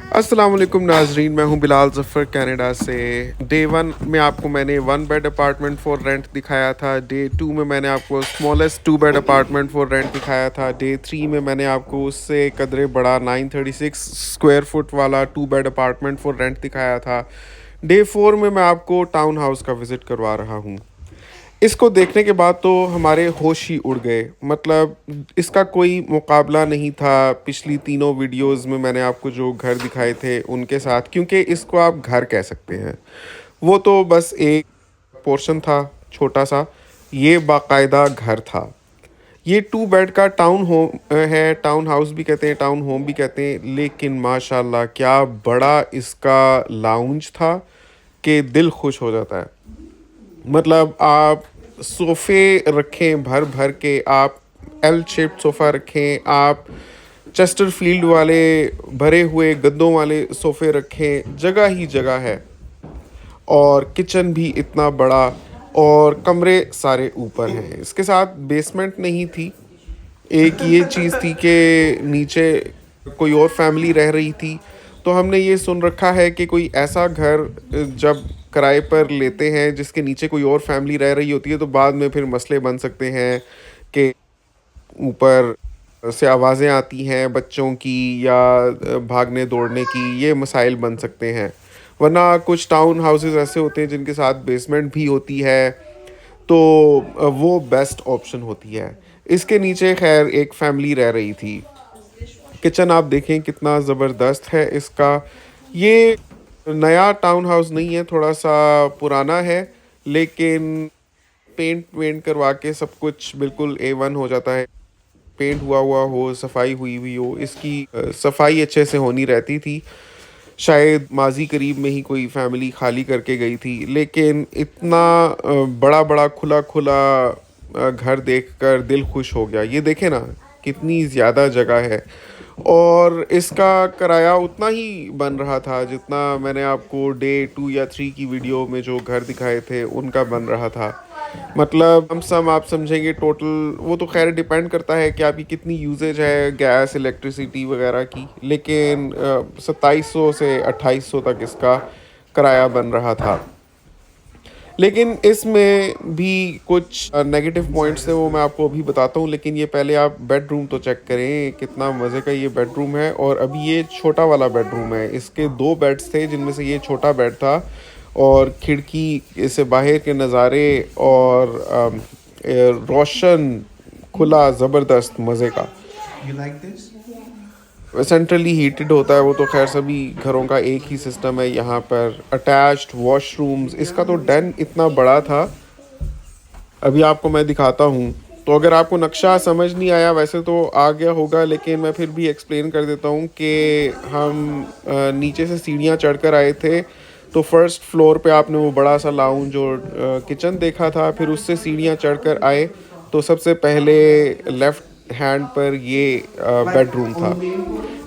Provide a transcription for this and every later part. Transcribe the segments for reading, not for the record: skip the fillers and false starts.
अस्सलाम वालेकुम नाजरीन, मैं हूं बिलाल ज़फ़र कनाडा से। डे 1 में आपको मैंने 1 बेड अपार्टमेंट फॉर रेंट दिखाया था। डे 2 में मैंने आपको smallest 2 bed apartment for rent दिखाया था। डे 3 में मैंने आपको उससे कदरे बड़ा 936 स्क्वायर फुट वाला 2 बेड अपार्टमेंट फॉर रेंट दिखाया था। डे 4 में मैं आपको टाउन हाउस का विज़िट करवा रहा हूँ। इसको देखने के बाद तो हमारे होश ही उड़ गए। मतलब इसका कोई मुकाबला नहीं था पिछली तीनों वीडियोस में मैंने आपको जो घर दिखाए थे उनके साथ, क्योंकि इसको आप घर कह सकते हैं। वो तो बस एक पोर्शन था छोटा सा, ये बाकायदा घर था। ये 2 बेड का टाउन होम है, टाउन हाउस भी कहते हैं, टाउन होम भी कहते हैं, लेकिन माशाल्लाह क्या बड़ा इसका लाउंज था कि दिल खुश हो जाता है। मतलब आप सोफ़े रखें भर भर के, आप एल शेप्ड सोफ़ा रखें, आप चेस्टर फील्ड वाले भरे हुए गद्दों वाले सोफ़े रखें, जगह ही जगह है। और किचन भी इतना बड़ा, और कमरे सारे ऊपर हैं। इसके साथ बेसमेंट नहीं थी। एक ये चीज़ थी कि नीचे कोई और फैमिली रह रही थी। तो हमने ये सुन रखा है कि कोई ऐसा घर जब किराए पर लेते हैं जिसके नीचे कोई और फैमिली रह रही होती है, तो बाद में फिर मसले बन सकते हैं कि ऊपर से आवाज़ें आती हैं बच्चों की या भागने दौड़ने की, ये मसाइल बन सकते हैं। वरना कुछ टाउन हाउसेस ऐसे होते हैं जिनके साथ बेसमेंट भी होती है, तो वो बेस्ट ऑप्शन होती है। इसके नीचे खैर एक फैमिली रह रही थी। किचन आप देखें कितना ज़बरदस्त है इसका। ये नया टाउन हाउस नहीं है, थोड़ा सा पुराना है, लेकिन पेंट वेंट करवा के सब कुछ बिल्कुल A1 हो जाता है। पेंट हुआ हुआ हो, सफाई हुई हुई हो, इसकी सफाई अच्छे से होनी रहती थी। शायद माजी करीब में ही कोई फैमिली खाली करके गई थी, लेकिन इतना बड़ा बड़ा खुला खुला घर देखकर दिल खुश हो गया। ये देखें ना कितनी ज़्यादा जगह है, और इसका किराया उतना ही बन रहा था जितना मैंने आपको डे 2 या 3 की वीडियो में जो घर दिखाए थे उनका बन रहा था। मतलब हम सम आप समझेंगे टोटल, वो तो खैर डिपेंड करता है कि आपकी कितनी यूजेज है गैस इलेक्ट्रिसिटी वगैरह की, लेकिन 2700 से 2800 तक इसका किराया बन रहा था। लेकिन इसमें भी कुछ नेगेटिव पॉइंट्स हैं, वो मैं आपको अभी बताता हूँ। लेकिन ये पहले आप बेडरूम तो चेक करें, कितना मज़े का ये बेडरूम है। और अभी ये छोटा वाला बेडरूम है, इसके 2 बेड्स थे जिनमें से ये छोटा बेड था। और खिड़की से बाहर के नज़ारे और रोशन खुला ज़बरदस्त मज़े का। सेंट्रली हीटेड होता है वो, तो खैर सभी घरों का एक ही सिस्टम है। यहाँ पर अटैच्ड वॉशरूम्स, इसका तो डन इतना बड़ा था। अभी आपको मैं दिखाता हूँ। तो अगर आपको नक्शा समझ नहीं आया, वैसे तो आ गया होगा, लेकिन मैं फिर भी एक्सप्लेन कर देता हूँ कि हम नीचे से सीढ़ियाँ चढ़कर आए थे। तो फर्स्ट फ्लोर पे आपने वो बड़ा सा लाउंज और किचन देखा था। फिर उससे सीढ़ियाँ चढ़कर आए तो सबसे पहले लेफ़्ट हैंड पर ये बेडरूम था।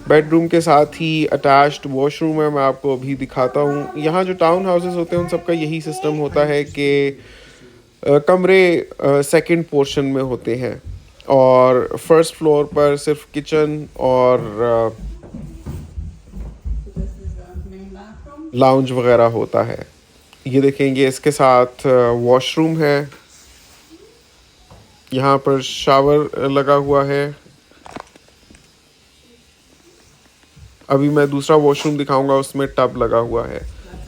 बेडरूम के साथ ही अटैच्ड वॉशरूम है, मैं आपको अभी दिखाता हूँ। यहाँ जो टाउन हाउसेस होते हैं उन सबका यही सिस्टम होता है कि कमरे सेकंड पोर्शन में होते हैं, और फर्स्ट फ्लोर पर सिर्फ किचन और लाउंज वगैरह होता है। ये देखेंगे इसके साथ वॉशरूम है, यहाँ पर शावर लगा हुआ है। अभी मैं दूसरा वॉशरूम दिखाऊंगा, उसमें टब लगा हुआ है।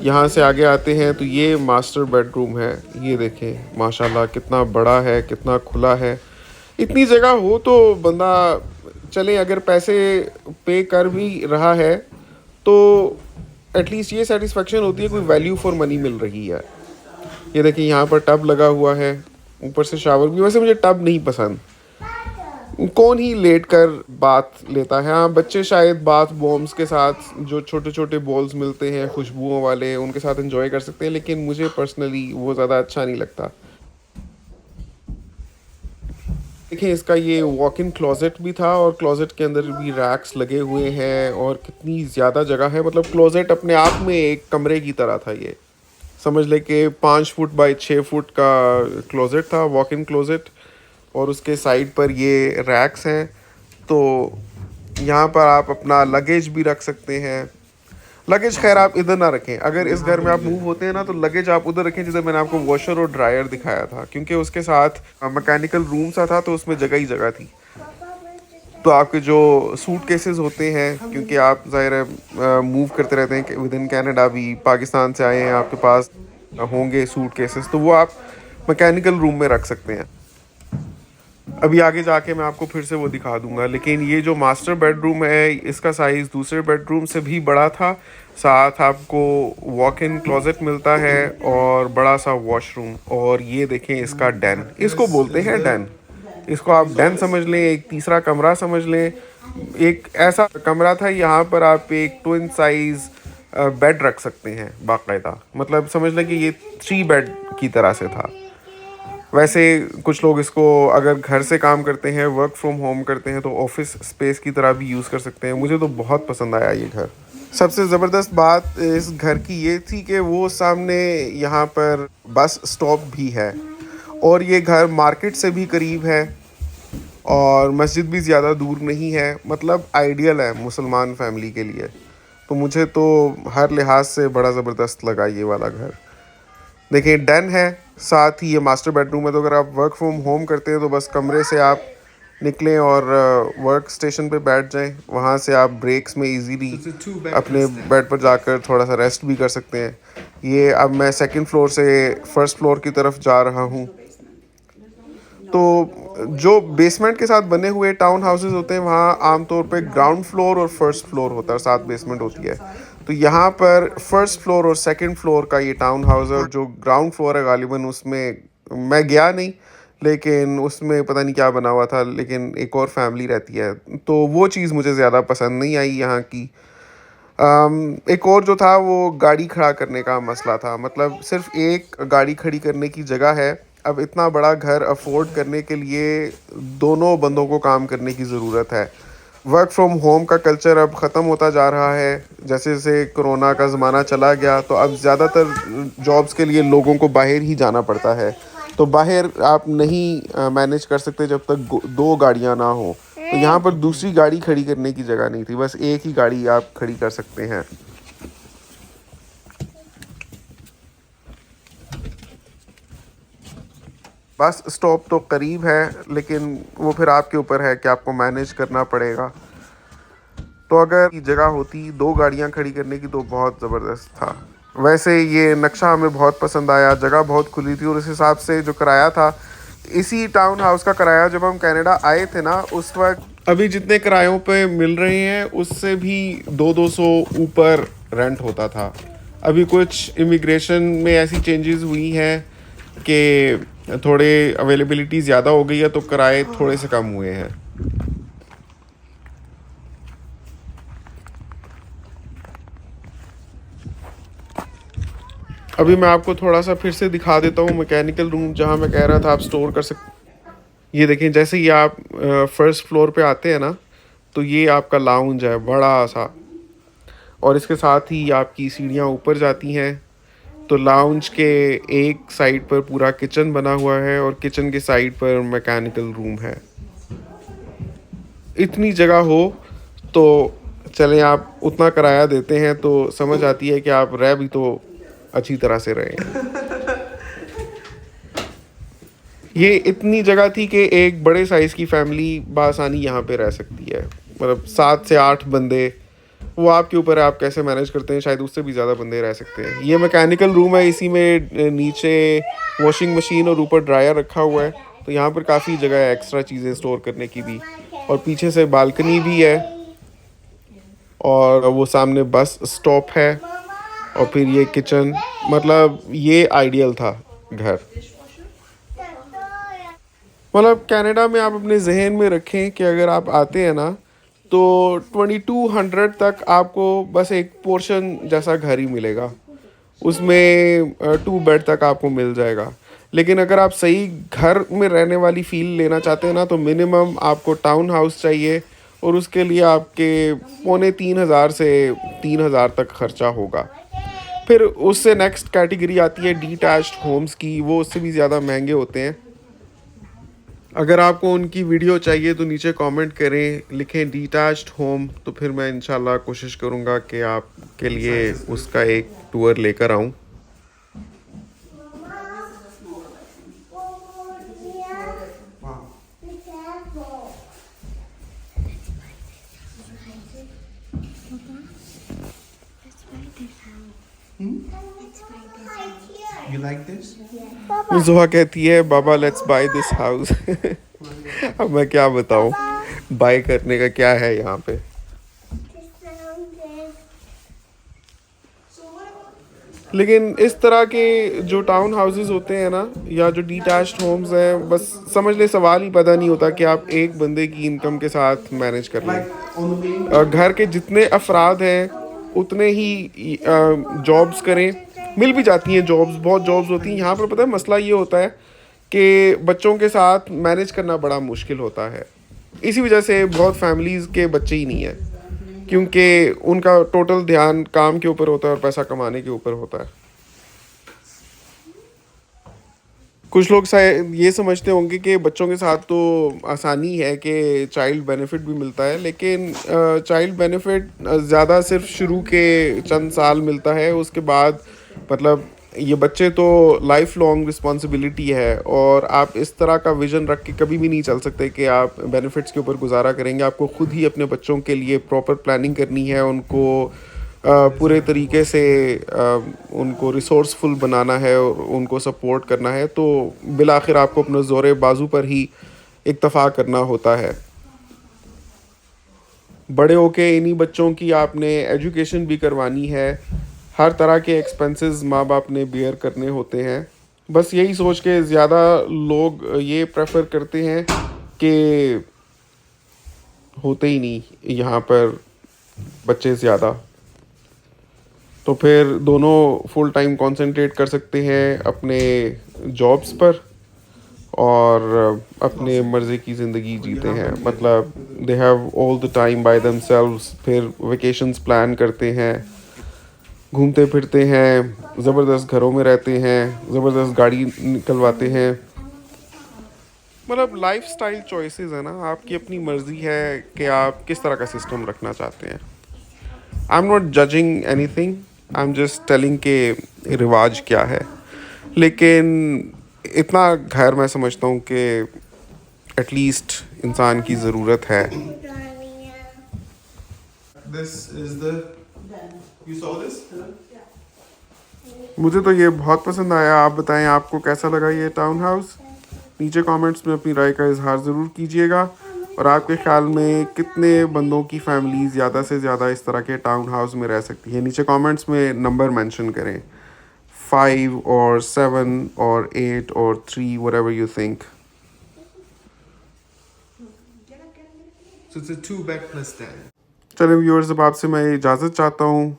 यहाँ से आगे आते हैं तो ये मास्टर बेडरूम है। ये देखें माशाल्लाह कितना बड़ा है, कितना खुला है। इतनी जगह हो तो बंदा चले, अगर पैसे पे कर भी रहा है तो एटलीस्ट ये सेटिस्फेक्शन होती है कोई वैल्यू फॉर मनी मिल रही है। ये देखिए यहाँ पर टब लगा हुआ है, ऊपर से शावर भी। वैसे मुझे टब नहीं पसंद, कौन ही लेट कर बात लेता है। हाँ, बच्चे शायद बाथ बॉम्ब्स के साथ जो छोटे छोटे बॉल्स मिलते हैं खुशबुओं वाले, उनके साथ एंजॉय कर सकते हैं, लेकिन मुझे पर्सनली वो ज़्यादा अच्छा नहीं लगता। देखिए इसका ये वॉक इन क्लोजेट भी था, और क्लोजेट के अंदर भी रैक्स लगे हुए हैं, और कितनी ज़्यादा जगह है। मतलब क्लोजेट अपने आप में एक कमरे की तरह था। ये समझ ले कि 5 फुट बाई 6 फुट का क्लोजेट था, वॉक इन क्लोजेट। और उसके साइड पर ये रैक्स हैं, तो यहाँ पर आप अपना लगेज भी रख सकते हैं। लगेज खैर आप इधर ना रखें, अगर इस घर में आप मूव होते हैं ना तो लगेज आप उधर रखें जिधर मैंने आपको वॉशर और ड्रायर दिखाया था, क्योंकि उसके साथ मैकेनिकल रूम सा था तो उसमें जगह ही जगह थी। तो आपके जो सूट केसेस होते हैं, क्योंकि आप ज़ाहिर है मूव करते रहते हैं विद इन कनाडा, भी पाकिस्तान से आए हैं, आपके पास होंगे सूट केसेस, तो वो आप मैकेनिकल रूम में रख सकते हैं। अभी आगे जाके मैं आपको फिर से वो दिखा दूंगा। लेकिन ये जो मास्टर बेडरूम है इसका साइज़ दूसरे बेडरूम से भी बड़ा था। साथ आपको वॉक इन क्लोजेट मिलता है और बड़ा सा वॉशरूम। और ये देखें इसका डैन, इसको बोलते हैं डैन। इसको आप डैन समझ लें, एक तीसरा कमरा समझ लें। एक ऐसा कमरा था यहाँ पर आप एक ट्विन साइज़ बेड रख सकते हैं बाकायदा, मतलब समझ लें कि ये 3 बेड की तरह से था। वैसे कुछ लोग इसको अगर घर से काम करते हैं, वर्क फ्रॉम होम करते हैं, तो ऑफिस स्पेस की तरह भी यूज़ कर सकते हैं। मुझे तो बहुत पसंद आया ये घर। सबसे ज़बरदस्त बात इस घर की ये थी कि वो सामने यहाँ पर बस स्टॉप भी है और ये घर मार्केट से भी करीब है और मस्जिद भी ज़्यादा दूर नहीं है। मतलब आइडियल है मुसलमान फैमिली के लिए। तो मुझे तो हर लिहाज से बड़ा ज़बरदस्त लगा ये वाला घर। देखिए डन है, साथ ही ये मास्टर बेडरूम है। तो अगर आप वर्क फ्रॉम होम करते हैं तो बस कमरे से आप निकलें और वर्क स्टेशन पे बैठ जाएं। वहाँ से आप ब्रेक्स में इजीली अपने बेड पर जाकर थोड़ा सा रेस्ट भी कर सकते हैं। ये अब मैं सेकंड फ्लोर से फर्स्ट फ्लोर की तरफ जा रहा हूँ। तो जो बेसमेंट के साथ बने हुए टाउन हाउसेस होते हैं वहाँ आमतौर पे ग्राउंड फ्लोर और फर्स्ट फ्लोर होता है, साथ बेसमेंट होती है। तो यहाँ पर फर्स्ट फ्लोर और सेकंड फ्लोर का ये टाउन हाउस है और जो ग्राउंड फ्लोर है गालिबन उसमें मैं गया नहीं, लेकिन उसमें पता नहीं क्या बना हुआ था, लेकिन एक और फैमिली रहती है तो वो चीज़ मुझे ज़्यादा पसंद नहीं आई यहाँ की। एक और जो था वो गाड़ी खड़ा करने का मसला था। मतलब सिर्फ एक गाड़ी खड़ी करने की जगह है। अब इतना बड़ा घर अफोर्ड करने के लिए दोनों बंदों को काम करने की ज़रूरत है। वर्क फ्रॉम होम का कल्चर अब ख़त्म होता जा रहा है। जैसे जैसे कोरोना का ज़माना चला गया तो अब ज़्यादातर जॉब्स के लिए लोगों को बाहर ही जाना पड़ता है। तो बाहर आप नहीं मैनेज कर सकते जब तक 2 गाड़ियां ना हो। तो यहाँ पर दूसरी गाड़ी खड़ी करने की जगह नहीं थी, बस एक ही गाड़ी आप खड़ी कर सकते हैं। बस स्टॉप तो करीब है, लेकिन वो फिर आपके ऊपर है कि आपको मैनेज करना पड़ेगा। तो अगर जगह होती 2 गाड़ियां खड़ी करने की तो बहुत ज़बरदस्त था। वैसे ये नक्शा हमें बहुत पसंद आया, जगह बहुत खुली थी और उस हिसाब से जो किराया था, इसी टाउन हाउस का किराया जब हम कनाडा आए थे ना उस वक्त अभी जितने किरायों पे मिल रहे हैं उससे भी 200 ऊपर रेंट होता था। अभी कुछ इमिग्रेशन में ऐसी चेंजेस हुई हैं कि थोड़े अवेलेबिलिटी ज़्यादा हो गई है तो किराए थोड़े से कम हुए हैं। अभी मैं आपको थोड़ा सा फिर से दिखा देता हूँ मैकेनिकल रूम जहाँ मैं कह रहा था आप स्टोर कर सकते। ये देखें, जैसे ही आप फर्स्ट फ्लोर पे आते हैं ना तो ये आपका लाउंज है बड़ा सा, और इसके साथ ही आपकी सीढ़ियाँ ऊपर जाती हैं। तो लाउंज के एक साइड पर पूरा किचन बना हुआ है और किचन के साइड पर मैकेनिकल रूम है। इतनी जगह हो तो चलें, आप उतना किराया देते हैं तो समझ आती है कि आप रह भी तो अच्छी तरह से रहे हैं। ये इतनी जगह थी कि एक बड़े साइज़ की फैमिली बासानी यहाँ पे रह सकती है। मतलब 7 से 8 बंदे, वो आपके ऊपर है आप कैसे मैनेज करते हैं, शायद उससे भी ज़्यादा बंदे रह सकते हैं। ये मैकेनिकल रूम है, इसी में नीचे वॉशिंग मशीन और ऊपर ड्रायर रखा हुआ है। तो यहाँ पर काफ़ी जगह है एक्स्ट्रा चीज़ें स्टोर करने की भी, और पीछे से बालकनी भी है और वो सामने बस स्टॉप है और फिर ये किचन। मतलब ये आइडियल था घर। मतलब कनाडा में आप अपने जहन में रखें कि अगर आप आते हैं ना तो 2200 तक आपको बस एक पोर्शन जैसा घर ही मिलेगा, उसमें 2 बेड तक आपको मिल जाएगा। लेकिन अगर आप सही घर में रहने वाली फील लेना चाहते हैं ना तो मिनिमम आपको टाउन हाउस चाहिए और उसके लिए आपके 2500 से 3000 तक खर्चा होगा। फिर उससे नेक्स्ट कैटेगरी आती है डिटैच्ड होम्स की, वो उससे भी ज़्यादा महंगे होते हैं। अगर आपको उनकी वीडियो चाहिए तो नीचे कमेंट करें, लिखें डिटैच्ड होम, तो फिर मैं इंशाल्लाह कोशिश करूँगा कि आपके आपके लिए उसका एक टूर लेकर आऊं। You like this? जोहा कहती है बाबा लेट्स बाय दिस हाउस। अब मैं क्या बताऊं, बाय करने का क्या है यहाँ पे। लेकिन इस तरह के जो टाउन हाउसेस होते हैं ना, या जो डिटैच्ड होम्स हैं, बस समझ ले सवाल ही पता नहीं होता कि आप एक बंदे की इनकम के साथ मैनेज कर लें। On the main. घर के जितने अफराद हैं उतने ही जॉब्स करें, मिल भी जाती हैं जॉब्स, बहुत जॉब्स होती हैं यहाँ पर। पता है मसला ये होता है कि बच्चों के साथ मैनेज करना बड़ा मुश्किल होता है। इसी वजह से बहुत फैमिलीज़ के बच्चे ही नहीं हैं, क्योंकि उनका टोटल ध्यान काम के ऊपर होता है और पैसा कमाने के ऊपर होता है। कुछ लोग शायद ये समझते होंगे कि बच्चों के साथ तो आसानी है कि चाइल्ड बेनिफिट भी मिलता है, लेकिन चाइल्ड बेनिफिट ज़्यादा सिर्फ शुरू के चंद साल मिलता है। उसके बाद मतलब ये बच्चे तो लाइफ लॉन्ग रिस्पॉन्सिबिलिटी है, और आप इस तरह का विजन रख के कभी भी नहीं चल सकते कि आप बेनिफिट्स के ऊपर गुजारा करेंगे। आपको खुद ही अपने बच्चों के लिए प्रॉपर प्लानिंग करनी है, उनको पूरे तरीके से उनको रिसोर्सफुल बनाना है और उनको सपोर्ट करना है। तो बिल आखिर आपको अपने ज़ोरे बाजू पर ही इक्तफ़ा करना होता है। बड़े होके इन्हीं बच्चों की आपने एजुकेशन भी करवानी है, हर तरह के एक्सपेंसेस माँ बाप ने बियर करने होते हैं। बस यही सोच के ज़्यादा लोग ये प्रेफर करते हैं कि होते ही नहीं यहाँ पर बच्चे ज़्यादा, तो फिर दोनों फुल टाइम कंसंट्रेट कर सकते हैं अपने जॉब्स पर और अपने मर्ज़ी की ज़िंदगी जीते हैं। मतलब they have all the time by themselves. फिर वेकेशंस प्लान करते हैं, घूमते फिरते हैं, ज़बरदस्त घरों में रहते हैं, ज़बरदस्त गाड़ी निकलवाते हैं। मतलब लाइफस्टाइल चॉइसेस है ना, आपकी अपनी मर्ज़ी है कि आप किस तरह का सिस्टम रखना चाहते हैं। I am not judging anything, I am just telling के रिवाज क्या है। लेकिन इतना खैर मैं समझता हूँ कि एटलीस्ट इंसान की ज़रूरत है। This is the. You saw this? मुझे तो ये बहुत पसंद आया। आप बताएं आपको कैसा लगा ये टाउन हाउस। नीचे कमेंट्स में अपनी राय का इजहार ज़रूर कीजिएगा, और आपके ख्याल में कितने बंदों की फैमिली ज़्यादा से ज़्यादा इस तरह के टाउन हाउस में रह सकती है। नीचे कमेंट्स में नंबर मेंशन करें, 5 और 7 और 8 और 3, whatever you think। So it's a 2 bed plus den. चलें व्यूअर्स, अब आपसे मैं इजाज़त चाहता हूँ।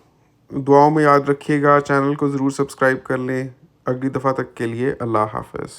दुआओं में याद रखिएगा, चैनल को ज़रूर सब्सक्राइब कर लें। अगली दफ़ा तक के लिए अल्लाह हाफ़िज़।